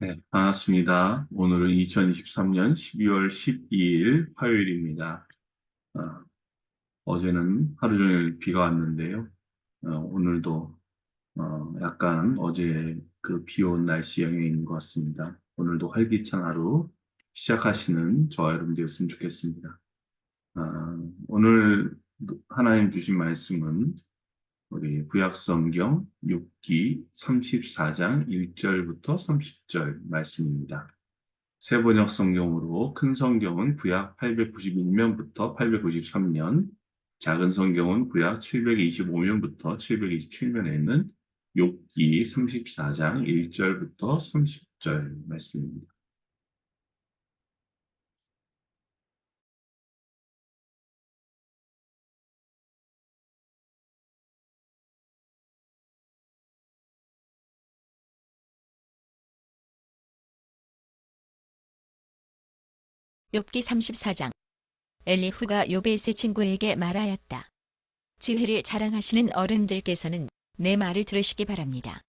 네, 반갑습니다. 오늘은 2023년 12월 12일 화요일입니다. 어제는 하루 종일 비가 왔는데요. 오늘도 약간 어제 그 비 온 날씨 영향인 것 같습니다. 오늘도 활기찬 하루 시작하시는 저와 여러분 되었으면 좋겠습니다. 오늘 하나님 주신 말씀은 우리 구약성경 6기 34장 1절부터 30절 말씀입니다. 세번역 성경으로 큰 성경은 구약 891년부터 893년, 작은 성경은 구약 725년부터 727년에 있는 욥기 34장 1절부터 30절 말씀입니다. 욥기 34장. 엘리후가 욥의 친구에게 말하였다. 지혜를 자랑하시는 어른들께서는 내 말을 들으시기 바랍니다.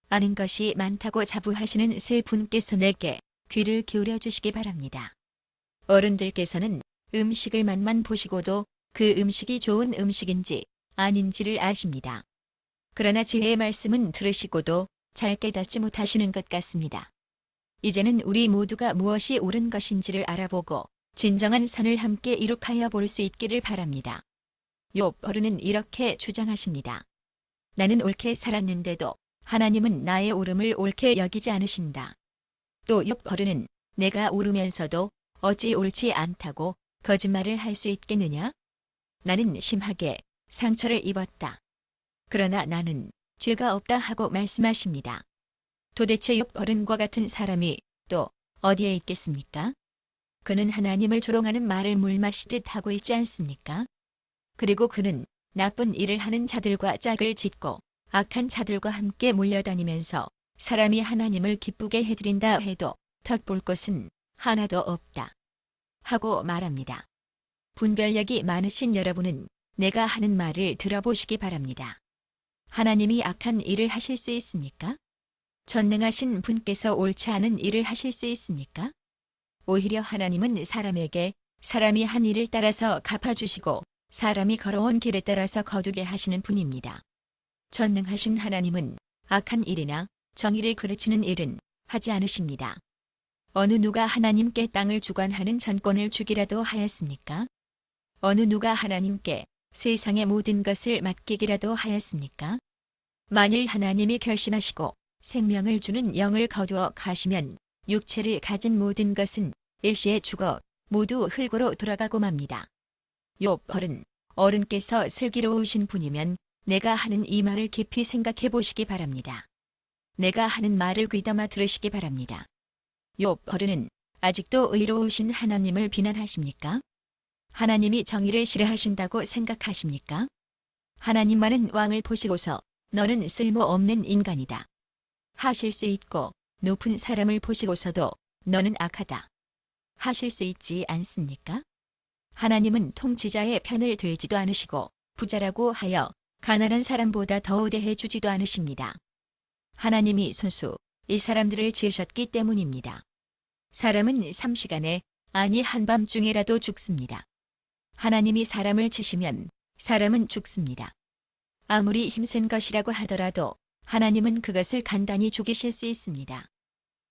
아는 것이 많다고 자부하시는 세 분께서 내게 귀를 기울여 주시기 바랍니다. 어른들께서는 음식을 맛만 보시고도 그 음식이 좋은 음식인지 아닌지를 아십니다. 그러나 지혜의 말씀은 들으시고도 잘 깨닫지 못하시는 것 같습니다. 이제는 우리 모두가 무엇이 옳은 것인지를 알아보고 진정한 선을 함께 이룩하여 볼 수 있기를 바랍니다. 욥 어른은 이렇게 주장하십니다. 나는 옳게 살았는데도 하나님은 나의 옳음을 옳게 여기지 않으신다. 또 욥 어른은 내가 옳으면서도 어찌 옳지 않다고 거짓말을 할 수 있겠느냐? 나는 심하게 상처를 입었다. 그러나 나는 죄가 없다 하고 말씀하십니다. 도대체 욥 어른과 같은 사람이 또 어디에 있겠습니까? 그는 하나님을 조롱하는 말을 물 마시듯 하고 있지 않습니까? 그리고 그는 나쁜 일을 하는 자들과 짝을 짓고 악한 자들과 함께 몰려다니면서 사람이 하나님을 기쁘게 해드린다 해도 덕볼 것은 하나도 없다. 하고 말합니다. 분별력이 많으신 여러분은 내가 하는 말을 들어보시기 바랍니다. 하나님이 악한 일을 하실 수 있습니까? 전능하신 분께서 옳지 않은 일을 하실 수 있습니까? 오히려 하나님은 사람에게 사람이 한 일을 따라서 갚아주시고 사람이 걸어온 길에 따라서 거두게 하시는 분입니다. 전능하신 하나님은 악한 일이나 정의를 그르치는 일은 하지 않으십니다. 어느 누가 하나님께 땅을 주관하는 전권을 주기라도 하였습니까? 어느 누가 하나님께 세상의 모든 것을 맡기기라도 하였습니까? 만일 하나님이 결심하시고 생명을 주는 영을 거두어 가시면 육체를 가진 모든 것은 일시에 죽어 모두 흙으로 돌아가고 맙니다. 욥 어른께서 슬기로우신 분이면 내가 하는 이 말을 깊이 생각해 보시기 바랍니다. 내가 하는 말을 귀담아 들으시기 바랍니다. 욥 어른은 아직도 의로우신 하나님을 비난하십니까? 하나님이 정의를 싫어하신다고 생각하십니까? 하나님만은 왕을 보시고서 너는 쓸모없는 인간이다 하실 수 있고 높은 사람을 보시고서도 너는 악하다 하실 수 있지 않습니까? 하나님은 통치자의 편을 들지도 않으시고 부자라고 하여 가난한 사람보다 더 우대해 주지도 않으십니다. 하나님이 손수 이 사람들을 지으셨기 때문입니다. 사람은 3시간에 아니 한밤중에라도 죽습니다. 하나님이 사람을 치시면 사람은 죽습니다. 아무리 힘센 것이라고 하더라도 하나님은 그것을 간단히 죽이실 수 있습니다.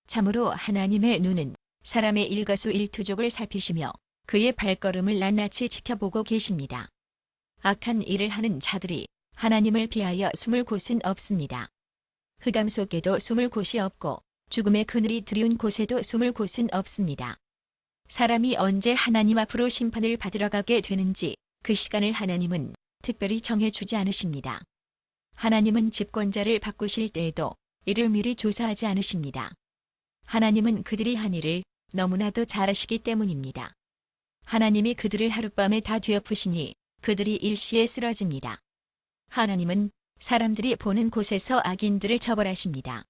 참으로 하나님의 눈은 사람의 일거수일투족을 살피시며 그의 발걸음을 낱낱이 지켜보고 계십니다. 악한 일을 하는 자들이 하나님을 피하여 숨을 곳은 없습니다. 흑암 속에도 숨을 곳이 없고 죽음의 그늘이 드리운 곳에도 숨을 곳은 없습니다. 사람이 언제 하나님 앞으로 심판을 받으러 가게 되는지 그 시간을 하나님은 특별히 정해주지 않으십니다. 하나님은 집권자를 바꾸실 때에도 이를 미리 조사하지 않으십니다. 하나님은 그들이 한 일을 너무나도 잘 아시기 때문입니다. 하나님이 그들을 하룻밤에 다 뒤엎으시니 그들이 일시에 쓰러집니다. 하나님은 사람들이 보는 곳에서 악인들을 처벌하십니다.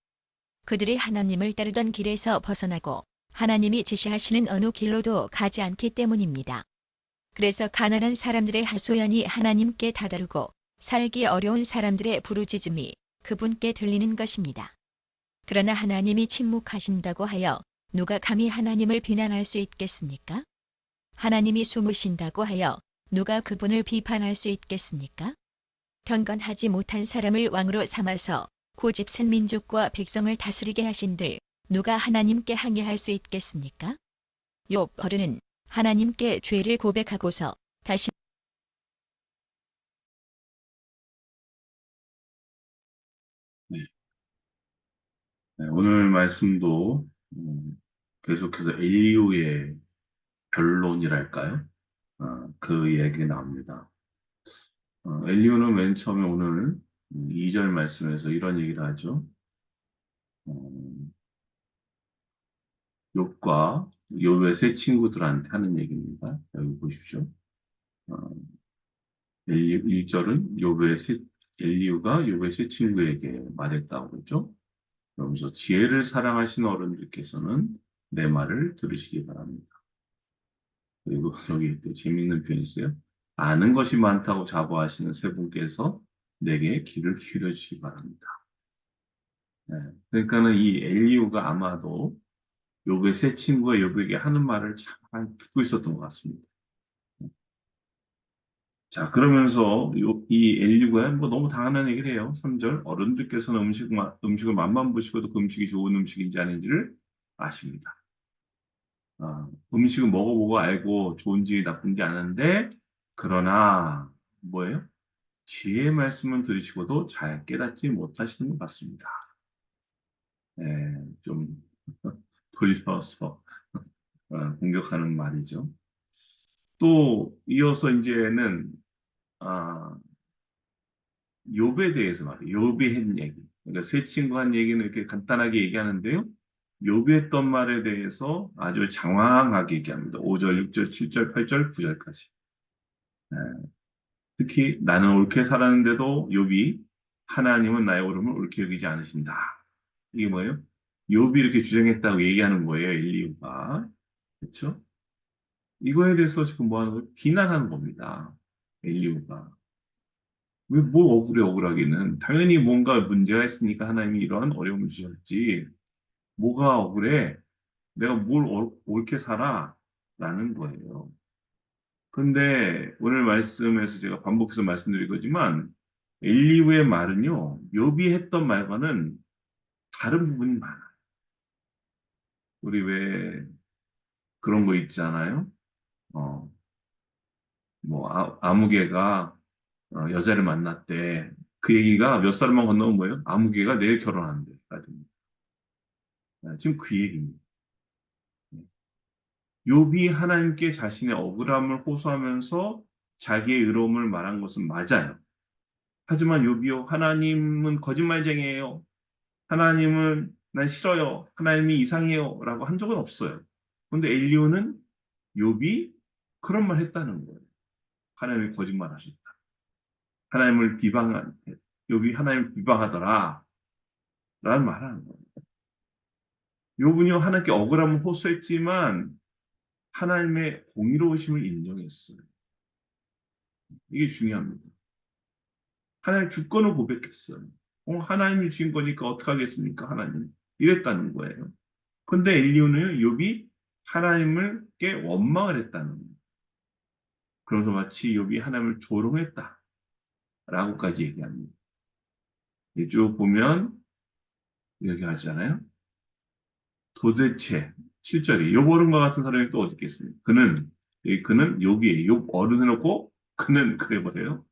그들이 하나님을 따르던 길에서 벗어나고 하나님이 지시하시는 어느 길로도 가지 않기 때문입니다. 그래서 가난한 사람들의 하소연이 하나님께 다다르고 살기 어려운 사람들의 부르짖음이 그분께 들리는 것입니다. 그러나 하나님이 침묵하신다고 하여 누가 감히 하나님을 비난할 수 있겠습니까? 하나님이 숨으신다고 하여 누가 그분을 비판할 수 있겠습니까? 경건하지 못한 사람을 왕으로 삼아서 고집센 민족과 백성을 다스리게 하신들 누가 하나님께 항의할 수 있겠습니까? 욥 어른은 하나님께 죄를 고백하고서 다시 네. 네, 오늘 말씀도 계속해서 엘리후의 변론이랄까요? 그 얘기 나옵니다. 엘리후는 맨 처음에 오늘 2절 말씀에서 이런 얘기를 하죠. 어, 욥과 욥의 세 친구들한테 하는 얘기입니다. 여기 보십시오. 어, 1절은 엘리후가 욥의 세 친구에게 말했다고 그러죠. 그러면서 지혜를 사랑하신 어른들께서는 내 말을 들으시기 바랍니다. 그리고 여기 또 재밌는 표현이 있어요. 아는 것이 많다고 자부하시는 세 분께서 내게 귀를 기울여 주시기 바랍니다. 네. 그러니까는 이 엘리후가 아마도 욥의 세 친구가 욥에게 하는 말을 잘 듣고 있었던 것 같습니다. 자, 그러면서 이 엘리후가 뭐 너무 당연한 얘기를 해요. 3절 어른들께서는 음식을 맛만 보시고도 그 음식이 좋은 음식인지 아닌지를 아십니다. 음식은 먹어보고 알고 좋은지 나쁜지 아는데 그러나 뭐예요? 지혜의 말씀을 들으시고도 잘 깨닫지 못하시는 것 같습니다. 예, 좀 돌려서 공격하는 말이죠. 또 이어서 이제는 아, 욥에 대해서 말이에요. 욥이 한 얘기. 그러니까 세 친구 한 얘기는 이렇게 간단하게 얘기하는데요. 욥이 했던 말에 대해서 아주 장황하게 얘기합니다. 5절, 6절, 7절, 8절, 9절까지. 특히 나는 옳게 살았는데도 욥이 하나님은 나의 옳음을 옳게 여기지 않으신다. 이게 뭐예요? 욥이 이렇게 주장했다고 얘기하는 거예요, 엘리후가. 그렇죠? 이거에 대해서 지금 뭐 하는 거예요? 비난하는 겁니다. 엘리후가. 왜 뭘 억울하기는. 당연히 뭔가 문제가 있으니까 하나님이 이러한 어려움을 주셨지. 뭐가 억울해? 내가 뭘 옳게 살아? 라는 거예요. 근데 오늘 말씀에서 제가 반복해서 말씀드린 거지만 엘리후의 말은요, 욥이 했던 말과는 다른 부분이 많아요. 우리 왜 그런 거 있잖아요. 어, 뭐 아무개가 여자를 만났대. 그 얘기가 몇 살만 건너면 뭐예요? 아무개가 내일 결혼한대. 지금 그 얘기입니다. 욥이 하나님께 자신의 억울함을 호소하면서 자기의 의로움을 말한 것은 맞아요. 하지만 욥이요, 하나님은 거짓말쟁이에요. 하나님은 난 싫어요. 하나님이 이상해요. 라고 한 적은 없어요. 근데 엘리오는 욥이 그런 말 했다는 거예요. 하나님이 거짓말하셨다. 하나님을 비방한 욥이 하나님을 비방하더라. 라는 말을 하는 거예요. 욥은요 하나님께 억울함을 호소했지만 하나님의 공의로우심을 인정했어요. 이게 중요합니다. 하나님 주권을 고백했어요. 하나님이 주신 거니까 어떡하겠습니까? 하나님. 이랬다는 거예요. 근데 엘리오는 욥이 하나님을께 원망을 했다는 거예요. 그래서 마치 욥이 하나님을 조롱했다라고까지 얘기합니다. 쭉 보면 여기 하잖아요. 도대체 7절에 욥 어른과 같은 사람이 또 어디 있겠습니까? 그는 욥이에요. 욥 어른 해놓고 그는 그래 뭐래요?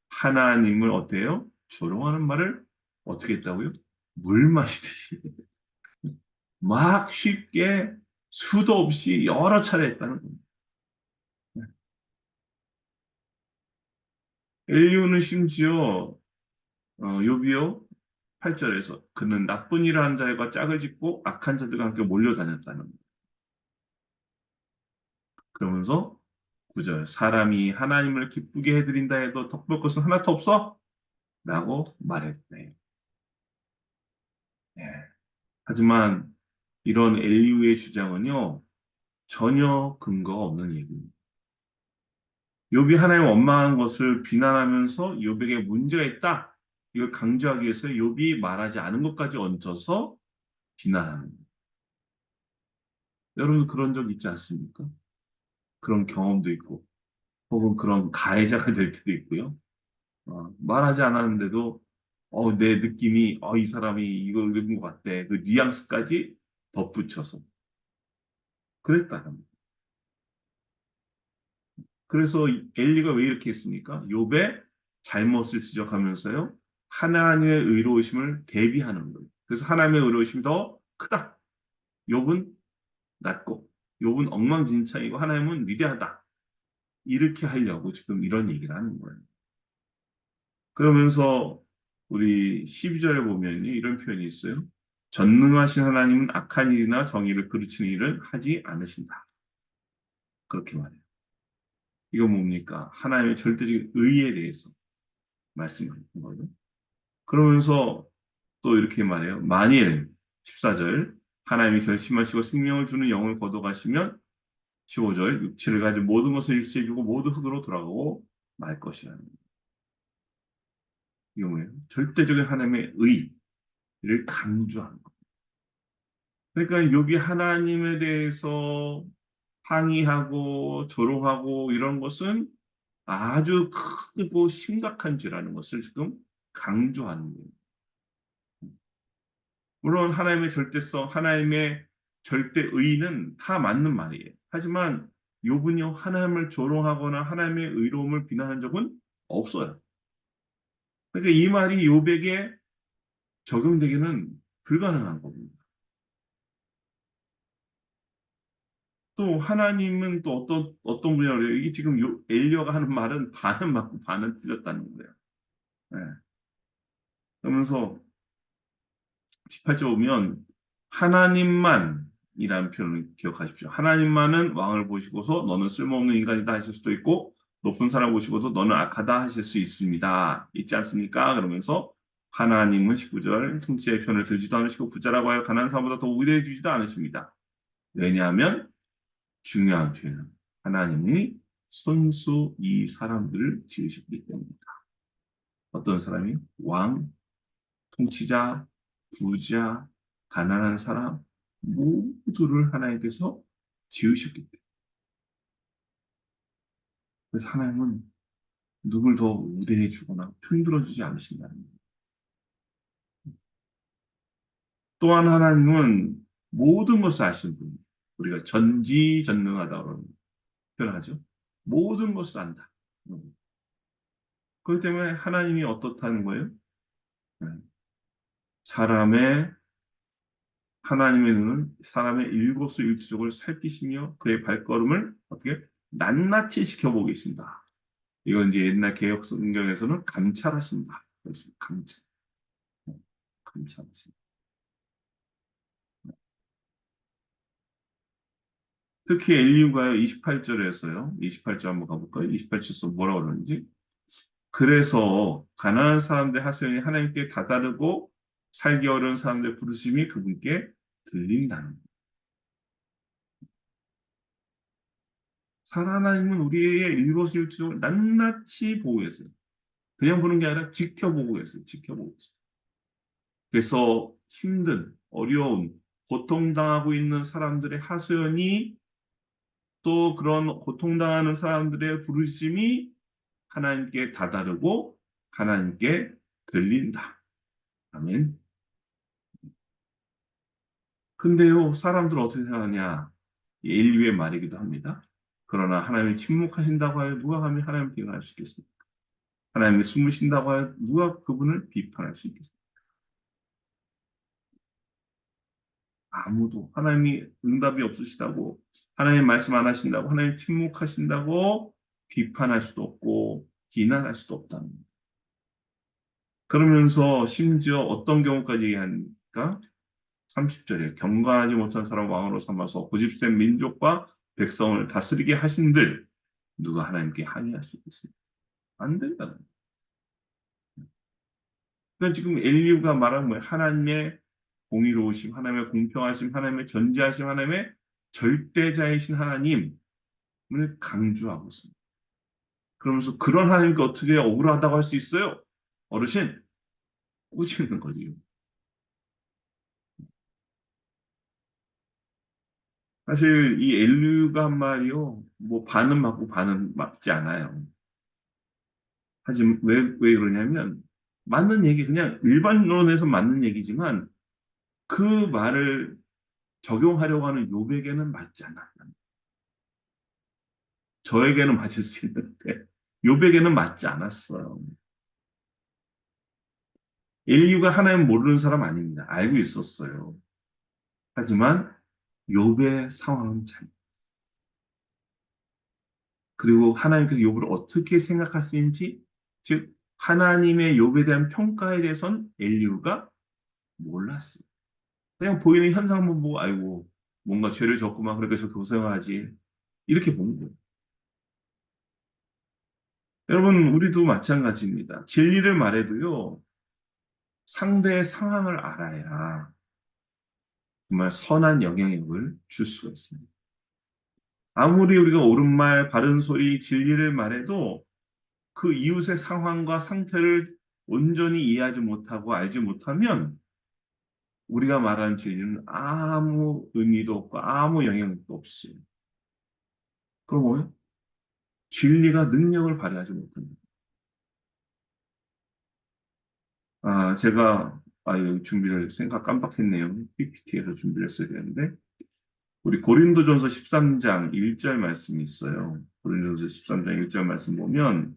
하나님을 어때요? 조롱하는 말을 어떻게 했다고요? 물 마시듯이 막 쉽게 수도 없이 여러 차례 했다는 겁니다. 엘리오는 심지어 욥이요 8절에서 그는 나쁜 일을 한 자들과 짝을 짓고 악한 자들과 함께 몰려다녔다는 거예요. 그러면서 9절 사람이 하나님을 기쁘게 해드린다 해도 덕볼 것은 하나도 없어? 라고 말했대. 예. 하지만 이런 엘리우의 주장은요 전혀 근거가 없는 얘기입니다. 욥이 하나님 원망한 것을 비난하면서 욥에게 문제가 있다. 이걸 강조하기 위해서 욥이 말하지 않은 것까지 얹어서 비난하는 거예요. 여러분 그런 적 있지 않습니까? 그런 경험도 있고, 혹은 그런 가해자가 될 때도 있고요. 말하지 않았는데도, 내 느낌이, 이 사람이 이거 읽은 것 같대. 그 뉘앙스까지 덧붙여서. 그랬다는 거예요. 그래서 엘리가 왜 이렇게 했습니까? 욥의 잘못을 지적하면서요. 하나님의 의로우심을 대비하는 거예요. 그래서 하나님의 의로우심이 더 크다. 욥은 낮고, 욥은 엉망진창이고, 하나님은 위대하다. 이렇게 하려고 지금 이런 얘기를 하는 거예요. 그러면서 우리 12절에 보면 이런 표현이 있어요. 전능하신 하나님은 악한 일이나 정의를 그르치는 일을 하지 않으신다. 그렇게 말해요. 이거 뭡니까? 하나님의 절대적인 의에 대해서 말씀하는 거예요. 그러면서 또 이렇게 말해요. 만일 14절 하나님이 결심하시고 생명을 주는 영을 거둬가시면 15절 육체를 가지고 모든 것을 일시해주고 모두 흙으로 돌아가고 말 것이라는 거예요. 이거 뭐예요? 절대적인 하나님의 의를 강조하는 거예요. 그러니까 욥이 하나님에 대해서 항의하고 조롱하고 이런 것은 아주 크고 심각한 죄라는 것을 지금 강조하는 거예요. 물론 하나님의 절대성, 하나님의 절대의는 다 맞는 말이에요. 하지만 욥은요 하나님을 조롱하거나 하나님의 의로움을 비난한 적은 없어요. 그러니까 이 말이 욥에게 적용되기는 불가능한 겁니다. 또 하나님은 또 어떤 분이라고 그래요? 이게 지금 엘리야가 하는 말은 반은 맞고 반은 틀렸다는 거예요. 네. 그러면서 18절 보면 하나님만이라는 표현을 기억하십시오. 하나님만은 왕을 보시고서 너는 쓸모없는 인간이다 하실 수도 있고 높은 사람 보시고도 너는 악하다 하실 수 있습니다. 있지 않습니까? 그러면서 하나님은 19절 통치의 편을 들지도 않으시고 부자라고 하여 가난한 사람보다 더 우대해 주지도 않으십니다. 왜냐하면 중요한 표현은 하나님이 손수 이 사람들을 지으셨기 때문입니다. 어떤 사람이 왕, 통치자, 부자, 가난한 사람 모두를 하나님께서 지으셨기 때문에 그래서 하나님은 누굴 더 우대해 주거나 편들어 주지 않으신다는 거예요. 또한 하나님은 모든 것을 아시는 분이에요. 우리가 전지전능하다고 표현하죠. 모든 것을 안다. 그렇기 때문에 하나님이 어떻다는 거예요? 네. 사람의 하나님의 눈은 사람의 일거수일투족을 살피시며 그의 발걸음을 어떻게 낱낱이 지켜보고 계신다. 이건 이제 옛날 개혁 성경에서는 감찰하신다. 그래서 감찰하신다. 특히 엘리후가요 28절에서요. 28절 한번 가볼까요? 28절에서 뭐라고 그러는지. 그래서 가난한 사람들 하소연이 하나님께 다다르고 살기 어려운 사람들의 부르심이 그분께 들린다는 거예요. 하나님은 우리의 일거수일투족을 낱낱이 보고 계세요. 그냥 보는 게 아니라 지켜보고 계세요. 지켜보고 있어요. 그래서 힘든, 어려운, 고통당하고 있는 사람들의 하소연이 또 그런 고통당하는 사람들의 부르심이 하나님께 다다르고 하나님께 들린다. 아멘. 근데요, 사람들은 어떻게 생각하냐? 인류의 말이기도 합니다. 그러나 하나님이 침묵하신다고 하여 누가 감히 하나님을 비난할 수 있겠습니까? 하나님이 숨으신다고 하여 누가 그분을 비판할 수 있겠습니까? 아무도 하나님이 응답이 없으시다고 하나님 말씀 안 하신다고 하나님 침묵하신다고 비판할 수도 없고 비난할 수도 없다는 거예요. 그러면서 심지어 어떤 경우까지 얘기하니까 30절에 경건하지 못한 사람 왕으로 삼아서 고집센 민족과 백성을 다스리게 하신들 누가 하나님께 항의할 수 있겠습니까? 안 된다는 거예요. 그러니까 지금 엘리후가 말한 뭐예요? 하나님의 공의로우심, 하나님의 공평하심, 하나님의 전지하심, 하나님의 절대자이신 하나님을 강조하고 있습니다. 그러면서 그런 하나님께 어떻게 억울하다고 할 수 있어요? 어르신, 꾸짖는 거지요. 사실 이 엘리후가 한 말이요, 뭐 반은 맞고 반은 맞지 않아요. 하지만 왜 그러냐면 맞는 얘기 그냥 일반론에서 맞는 얘기지만 그 말을 적용하려고 하는 요백에는 맞지 않아. 저에게는 맞을 수 있는데 요백에는 맞지 않았어요. 엘리후가 하나님 모르는 사람 아닙니다. 알고 있었어요. 하지만 욥의 상황은 잘 그리고 하나님께서 욥을 어떻게 생각하시는지 즉 하나님의 욥에 대한 평가에 대해선 엘리후가 몰랐어요. 그냥 보이는 현상만 보고 아이고 뭔가 죄를 졌구만 그러니까 저렇게 고생하지 이렇게 본 거예요. 여러분 우리도 마찬가지입니다. 진리를 말해도요 상대의 상황을 알아야 정말 선한 영향력을 줄 수가 있습니다. 아무리 우리가 옳은 말, 바른 소리, 진리를 말해도 그 이웃의 상황과 상태를 온전히 이해하지 못하고 알지 못하면 우리가 말하는 진리는 아무 의미도 없고 아무 영향력도 없어요. 그럼 뭐예요? 진리가 능력을 발휘하지 못합니다. 제가 여기 준비를 생각 깜빡했네요. PPT에서 준비를 했어야 되는데 우리 고린도전서 13장 1절 말씀이 있어요. 고린도전서 13장 1절 말씀 보면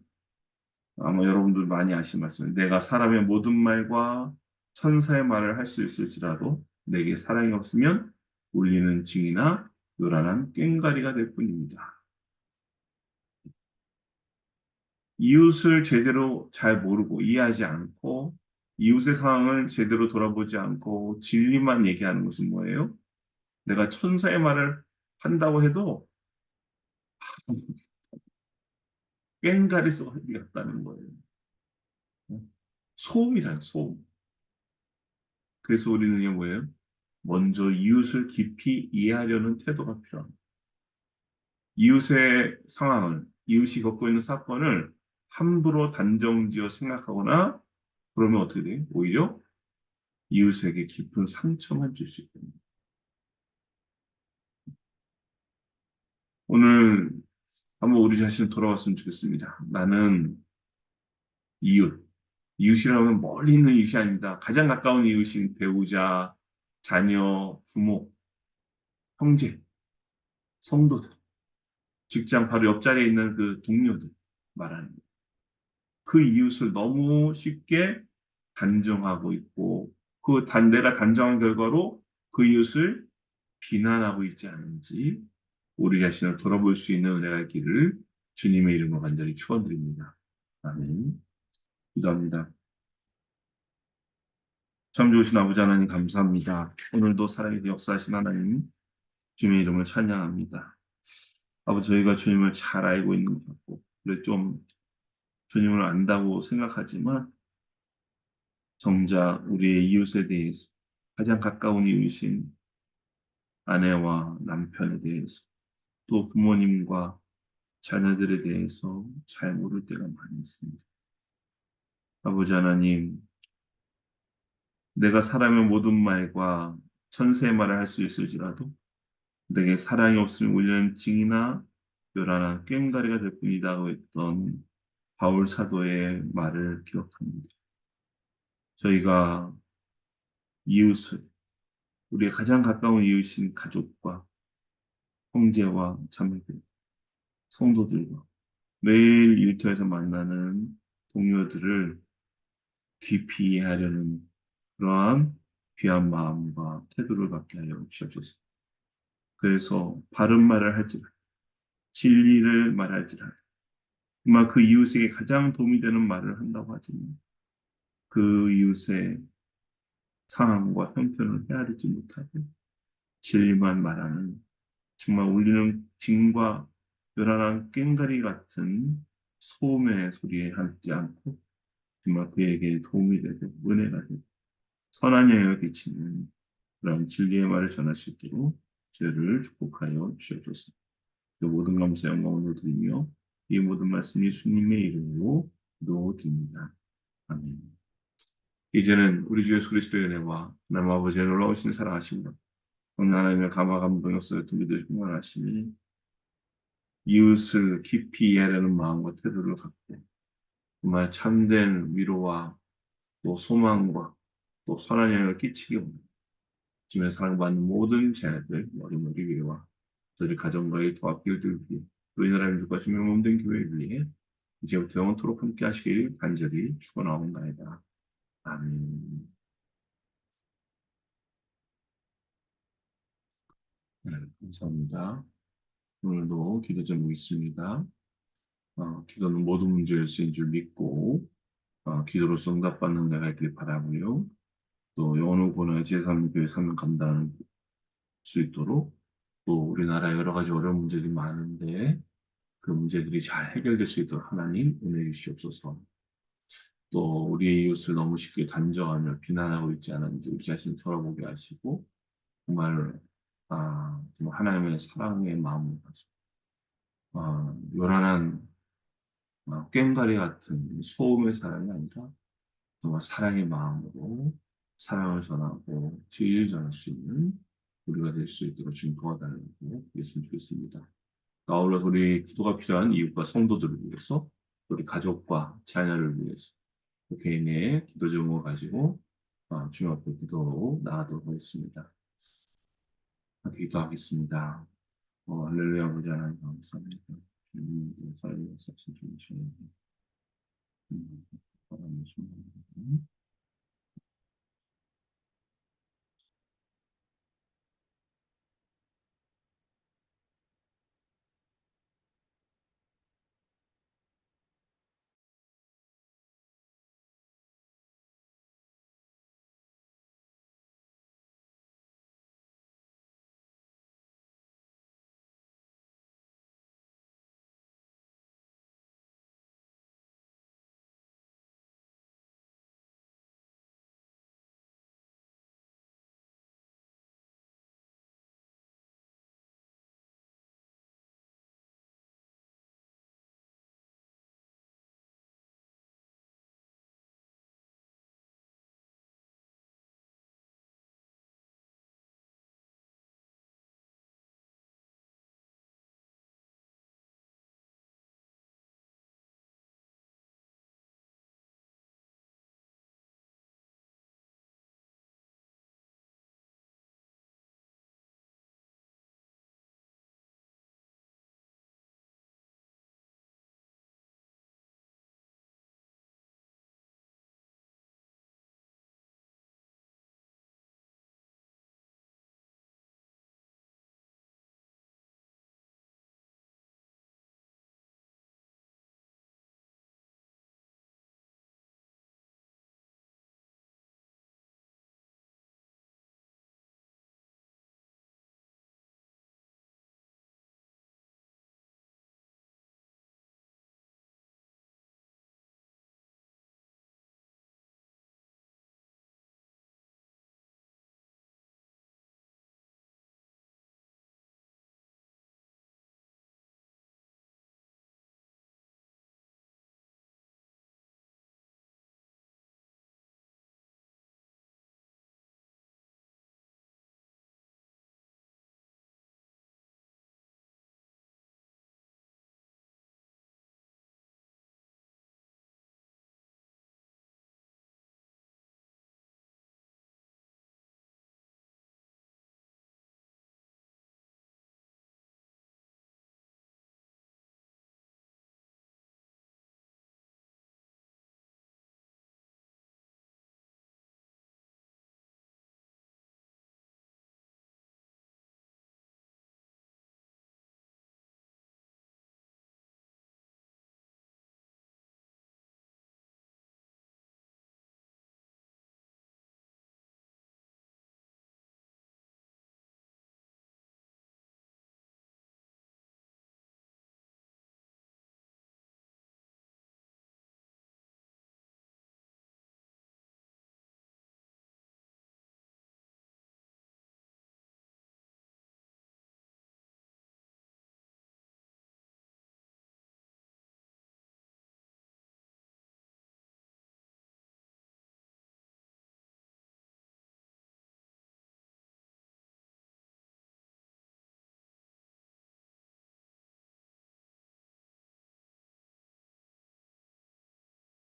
아마 여러분들 많이 아시는 말씀이에요. 내가 사람의 모든 말과 천사의 말을 할 수 있을지라도 내게 사랑이 없으면 울리는 징이나 요란한 꽹과리가 될 뿐입니다. 이웃을 제대로 잘 모르고 이해하지 않고 이웃의 상황을 제대로 돌아보지 않고 진리만 얘기하는 것은 뭐예요? 내가 천사의 말을 한다고 해도 꽹과리 소리 같다는 거예요. 소음이란 소음. 그래서 우리는 뭐예요? 먼저 이웃을 깊이 이해하려는 태도가 필요합니다. 이웃의 상황을, 이웃이 겪고 있는 사건을 함부로 단정지어 생각하거나 그러면 어떻게 돼요? 오히려 이웃에게 깊은 상처만 줄 수 있습니다. 오늘 한번 우리 자신을 돌아봤으면 좋겠습니다. 나는 이웃, 이웃이라면 멀리 있는 이웃이 아닙니다. 가장 가까운 이웃인 배우자, 자녀, 부모, 형제, 성도들, 직장 바로 옆자리에 있는 그 동료들 말하는 거예요. 그 이웃을 너무 쉽게 단정하고 있고 내가 단정한 결과로 그 이웃을 비난하고 있지 않은지 우리 자신을 돌아볼 수 있는 은혜가 있기를 주님의 이름으로 간절히 축원드립니다. 아멘. 기도합니다. 참 좋으신 아버지 하나님 감사합니다. 오늘도 살아계신 역사하신 하나님 주님의 이름을 찬양합니다. 아버지 저희가 주님을 잘 알고 있는 것 같고 그래 좀 주님을 안다고 생각하지만 정작 우리의 이웃에 대해서 가장 가까운 이웃인 아내와 남편에 대해서 또 부모님과 자녀들에 대해서 잘 모를 때가 많이 있습니다. 아버지 하나님, 내가 사람의 모든 말과 천세의 말을 할 수 있을지라도 내게 사랑이 없으면 울리는 징이나 요란한 꽹과리가 될 뿐이다고 했던 바울 사도의 말을 기억합니다. 저희가 이웃을 우리의 가장 가까운 이웃인 가족과 형제와 자매들, 성도들과 매일 일터에서 만나는 동료들을 깊이 이해하려는 그러한 귀한 마음과 태도를 갖게 하여 주옵소서. 그래서 바른 말을 할지라, 진리를 말할지라, 정말 그 이웃에게 가장 도움이 되는 말을 한다고 하지만 그 이웃의 상황과 형편을 헤아리지 못하고 진리만 말하는 정말 울리는 징과 요란한 꽹과리 같은 소음의 소리에 함지 않고 정말 그에게 도움이 되고 은혜가 되고 선한 영향을 끼치는 그런 진리의 말을 전할 수 있도록 저희를 축복하여 주옵소서. 그 모든 감사 영광을 드리며 이 모든 말씀 예수님의 이름으로 기도드립니다. 아멘. 이제는 우리 주 예수 그리스도의 은혜와 하나님 아버지의 놀라우신 사랑하심과 하나님의 감화 감동 역사를 통해 충만하시니 이웃을 깊이 이해하려는 마음과 태도를 갖고 정말 참된 위로와 또 소망과 또 선한 영향을 끼치기 원합니다. 주님의 사랑받는 모든 자녀들, 어린 우리 위로와 저희 가정과의 더 앞길들 위해 또 이 나라의 민족과 주님의 몸된 교회 위해 이제부터 영원토록 함께 하시길 간절히 축원하옵나이다. 아멘. 네, 감사합니다. 오늘도 기도 제목이 있습니다. 기도는 모든 문제일 수인 줄 믿고 기도로서 응답받는 내가 있길 바라고요. 또 영혼을 구원하여 제3교회 사명 감당할 수 있도록 또 우리나라에 여러 가지 어려운 문제들이 많은데 그 문제들이 잘 해결될 수 있도록 하나님 은혜 주시옵소서. 또 우리의 이웃을 너무 쉽게 단정하며 비난하고 있지 않은지 우리 자신 돌아보게 하시고 정말 정말 하나님의 사랑의 마음을 가지고 요란한 꽹과리 같은 소음의 사랑이 아니라 정말 사랑의 마음으로 사랑을 전하고 진리를 전할 수 있는 우리가 될 수 있도록 주님 도와달라고 예수님 좋겠습니다. 아울러서 우리 기도가 필요한 이웃과 성도들을 위해서 우리 가족과 자녀를 위해서 또 개인의 기도 제목을 가지고 주님 앞에 기도로 나아가도록 하겠습니다. 기도하겠습니다. 할렐루야, 아버지 하나님 감사합니다. 주님, 살아계신 주님,